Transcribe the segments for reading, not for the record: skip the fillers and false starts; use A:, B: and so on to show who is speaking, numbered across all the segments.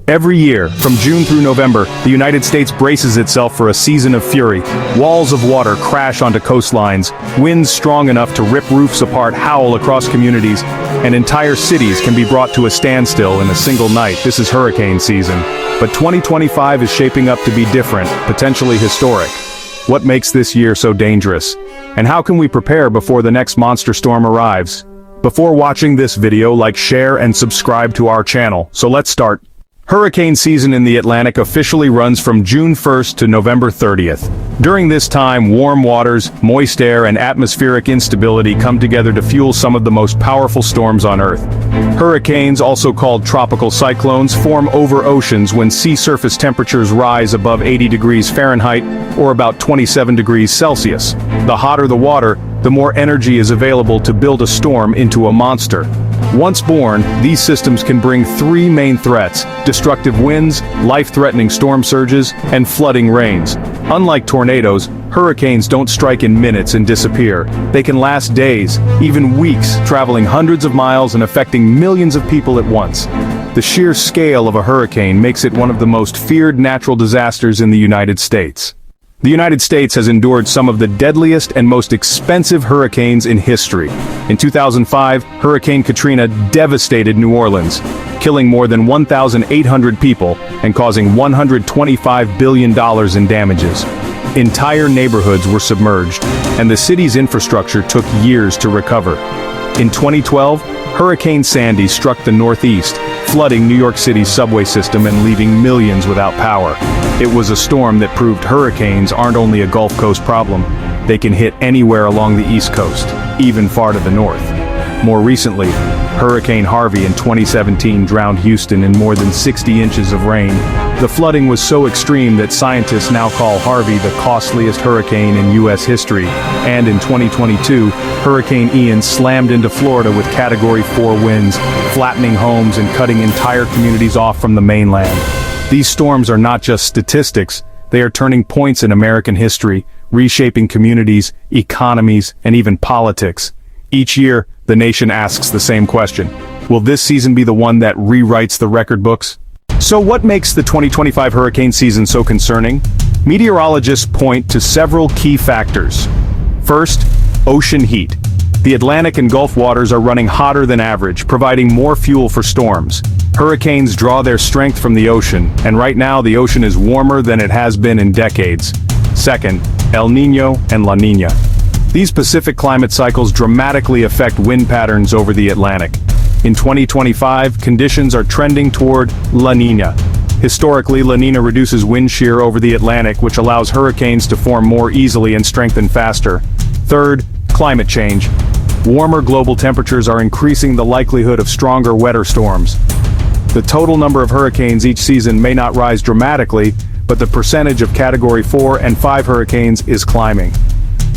A: Every year, from June through November, the United States braces itself for a season of fury. Walls of water crash onto coastlines, winds strong enough to rip roofs apart howl across communities, and entire cities can be brought to a standstill in a single night. This is hurricane season. But 2025 is shaping up to be different, potentially historic. What makes this year so dangerous? And how can we prepare before the next monster storm arrives? Before watching this video, like, share, and subscribe to our channel. So let's start. Hurricane season in the Atlantic officially runs from June 1st to November 30th. During this time, warm waters, moist air, and atmospheric instability come together to fuel some of the most powerful storms on Earth. Hurricanes, also called tropical cyclones, form over oceans when sea surface temperatures rise above 80 degrees Fahrenheit or about 27 degrees Celsius. The hotter the water, the more energy is available to build a storm into a monster. Once born, these systems can bring three main threats: destructive winds, life-threatening storm surges, and flooding rains. Unlike tornadoes, hurricanes don't strike in minutes and disappear. They can last days, even weeks, traveling hundreds of miles and affecting millions of people at once. The sheer scale of a hurricane makes it one of the most feared natural disasters in the United States. The United States has endured some of the deadliest and most expensive hurricanes in history. In 2005, Hurricane Katrina devastated New Orleans, killing more than 1,800 people and causing $125 billion in damages. Entire neighborhoods were submerged, and the city's infrastructure took years to recover. In 2012, Hurricane Sandy struck the Northeast, flooding New York City's subway system and leaving millions without power. It was a storm that proved hurricanes aren't only a Gulf Coast problem. They can hit anywhere along the East Coast, even far to the north. More recently, Hurricane Harvey in 2017 drowned Houston in more than 60 inches of rain. The flooding was so extreme that scientists now call Harvey the costliest hurricane in U.S. history. And in 2022, Hurricane Ian slammed into Florida with Category 4 winds, flattening homes and cutting entire communities off from the mainland. These storms are not just statistics, they are turning points in American history, reshaping communities, economies, and even politics. Each year, the nation asks the same question: will this season be the one that rewrites the record books? So what makes the 2025 hurricane season so concerning? Meteorologists point to several key factors. First, ocean heat. The Atlantic and Gulf waters are running hotter than average, providing more fuel for storms. Hurricanes draw their strength from the ocean, and right now the ocean is warmer than it has been in decades. Second, El Niño and La Niña. These Pacific climate cycles dramatically affect wind patterns over the Atlantic. In 2025, conditions are trending toward La Niña. Historically, La Niña reduces wind shear over the Atlantic, which allows hurricanes to form more easily and strengthen faster. Third, climate change. Warmer global temperatures are increasing the likelihood of stronger, wetter storms. The total number of hurricanes each season may not rise dramatically, but the percentage of Category 4 and 5 hurricanes is climbing.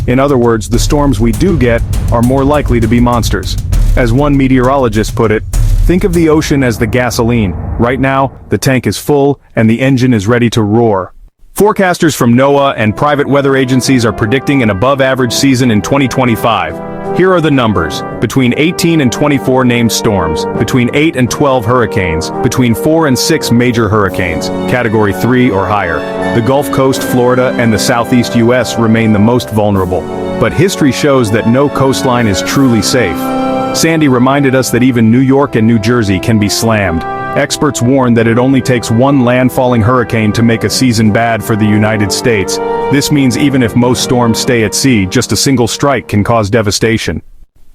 A: In other words, the storms we do get are more likely to be monsters. As one meteorologist put it, think of the ocean as the gasoline. Right now, the tank is full and the engine is ready to roar. Forecasters from NOAA and private weather agencies are predicting an above-average season in 2025. Here are the numbers: between 18 and 24 named storms, between 8 and 12 hurricanes, between 4 and 6 major hurricanes, Category 3 or higher. The Gulf Coast, Florida, and the Southeast U.S. remain the most vulnerable. But history shows that no coastline is truly safe. Sandy reminded us that even New York and New Jersey can be slammed. Experts warn that it only takes one landfalling hurricane to make a season bad for the United States. This means even if most storms stay at sea, just a single strike can cause devastation.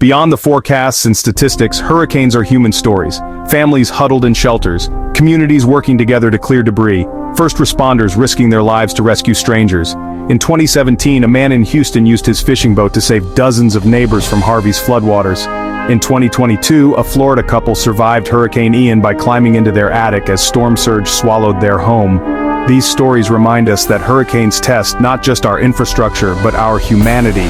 A: Beyond the forecasts and statistics, hurricanes are human stories. Families huddled in shelters, communities working together to clear debris, first responders risking their lives to rescue strangers. In 2017, a man in Houston used his fishing boat to save dozens of neighbors from Harvey's floodwaters. In 2022, a Florida couple survived Hurricane Ian by climbing into their attic as storm surge swallowed their home. These stories remind us that hurricanes test not just our infrastructure but our humanity.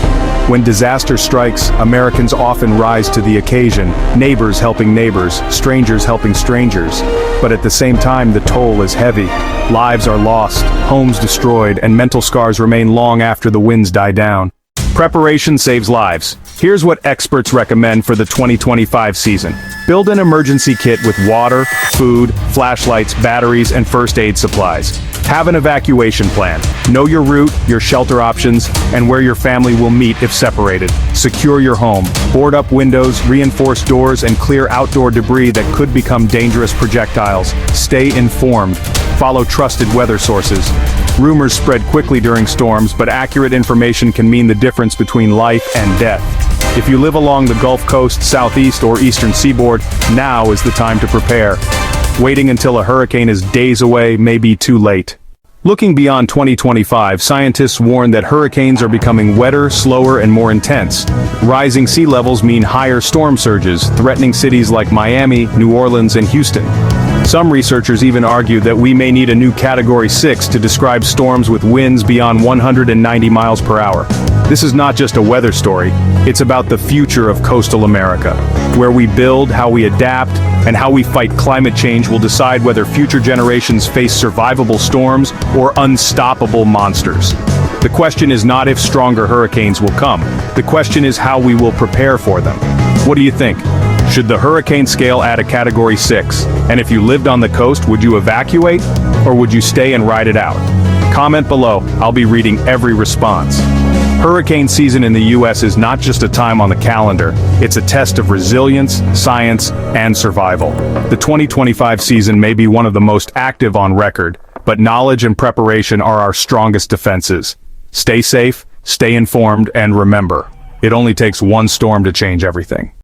A: When disaster strikes, Americans often rise to the occasion, neighbors helping neighbors, strangers helping strangers. But at the same time, the toll is heavy. Lives are lost, homes destroyed, and mental scars remain long after the winds die down. Preparation saves lives. Here's what experts recommend for the 2025 season. Build an emergency kit with water, food, flashlights, batteries, and first aid supplies. Have an evacuation plan. Know your route, your shelter options, and where your family will meet if separated. Secure your home. Board up windows, reinforce doors, and clear outdoor debris that could become dangerous projectiles. Stay informed. Follow trusted weather sources. Rumors spread quickly during storms, but accurate information can mean the difference between life and death. If you live along the Gulf Coast, Southeast, or Eastern Seaboard, now is the time to prepare. Waiting until a hurricane is days away may be too late. Looking beyond 2025, scientists warn that hurricanes are becoming wetter, slower, and more intense. Rising sea levels mean higher storm surges, threatening cities like Miami, New Orleans, and Houston. Some researchers even argue that we may need a new Category 6 to describe storms with winds beyond 190 miles per hour. This is not just a weather story, it's about the future of coastal America. Where we build, how we adapt, and how we fight climate change will decide whether future generations face survivable storms or unstoppable monsters. The question is not if stronger hurricanes will come. The question is how we will prepare for them. What do you think? Should the hurricane scale add a Category 6? And if you lived on the coast, would you evacuate? Or would you stay and ride it out? Comment below, I'll be reading every response. Hurricane season in the U.S. is not just a time on the calendar, it's a test of resilience, science, and survival. The 2025 season may be one of the most active on record, but knowledge and preparation are our strongest defenses. Stay safe, stay informed, and remember, it only takes one storm to change everything.